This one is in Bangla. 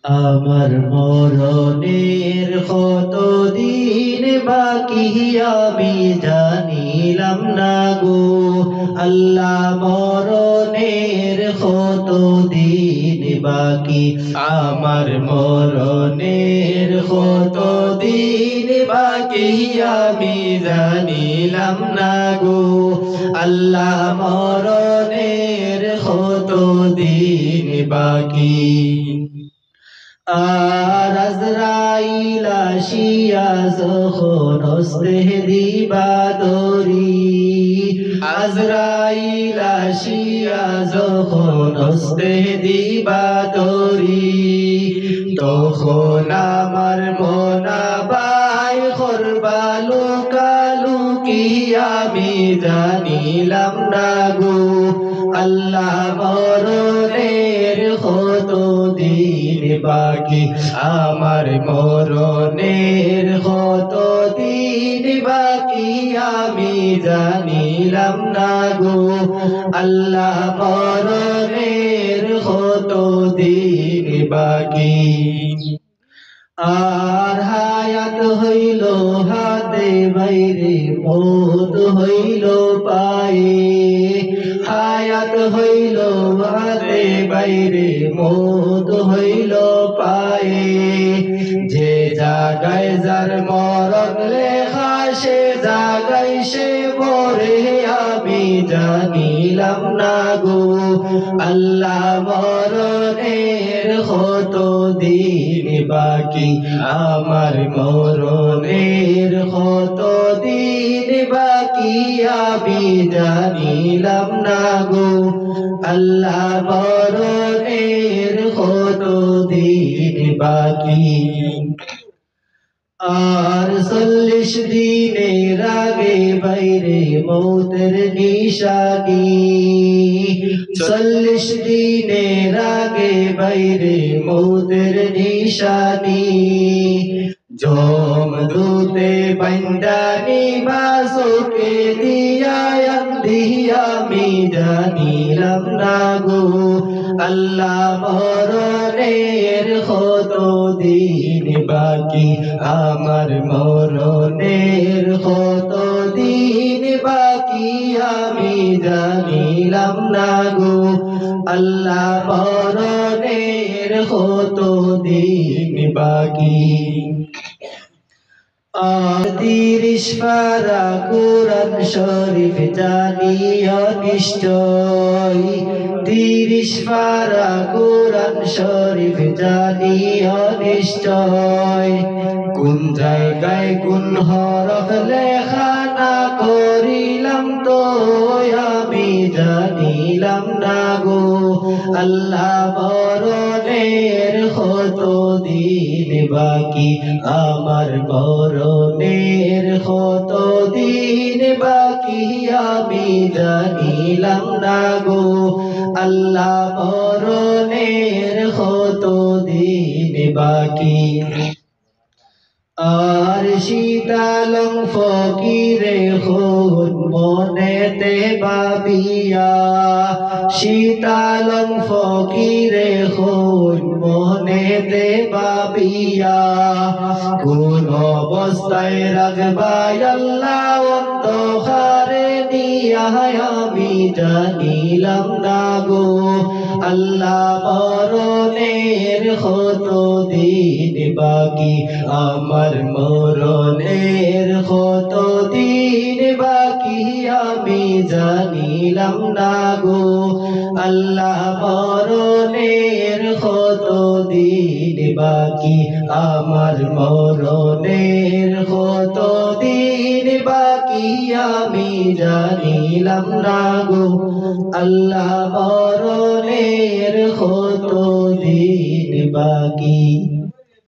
আমার মরণের কতদিন বাকি আমি জানিলাম না গো আল্লাহ মরণের কতদিন বাকি আমার মরণের কতদিন বাকি আমি জানিলাম না গো আল্লাহ মরণের কতদিন বাকি আর আজরাইল আসিয়া যখন হস্তে দিবা দরি আজরাইল আসিয়া যখন হস্তে দিবা দরি তখন আমার মনা বাই করবা লুকালুকি আমি জানিলাম না গো আল্লাহ মরণের কতদিন বাকি আমার মরণের কতদিন বাকি আমি জানিলাম না গো আল্লাহ মরণের কতদিন বাকি আর হায়াত হইল হাতে বাইরে মৌত হইল পায়ে হায়াত হইল হাতে বাইরে মৌত হইল পায়ে যে জাগায় যার মরণ লেখা সে জাগায় সে মরে আমি জানিলাম না গো আল্লাহ মরণের কতদিন বাকি আমার মরণের কতদিন বাকি আমি জানিলাম না গো আল্লাহ মরণের কতদিন বাকি আর ৪০ দিনের আগে বাইরে মৌতের নিশানি ৪০ দিনের আগে বাইরে মৌতের নিশানি যমদূতে বান্দানি বাসুকে দিয়া আমি জানিলাম না গো আল্লাহ মরণের কতদিন বাকি আমার মরণের কতদিন বাকি আমি জানিলাম না গো আল্লাহ মরণের কতদিন বাকি আর ৩০ পারা কুরআন শরীফ জানিও নিশ্চয় ৩০ পারা কুরআন শরীফ জানিও নিশ্চয় কোন জায়গায় কোন হরফ লেখা না করিলাম তো আমি জানিলাম না গো আল্লাহ মরণের কতদিন বাকি আমার মরণের কতদিন বাকি আমি জানিলাম না গো আল্লাহ মরণের কতদিন বাকি আর শীতালং ফকিরে খুন মনেতে ভাবিয়া শীতালং ফকিরে খুন মনেতে ভাবিয়া কোন অবস্থায় রাখবাই আল্লাহ অন্ধকারে নিয়া আমি জানিলাম না গো আল্লাহ মরণের কতদিন বাকি আমার মরণের কতদিন বাকি আমি জানিলাম না গো আল্লাহ মরণের কতদিন বাকি আমার মরণের কতদিন বাকি আমি জানিলাম না গো আল্লাহ মরণের কতদিন বাকি।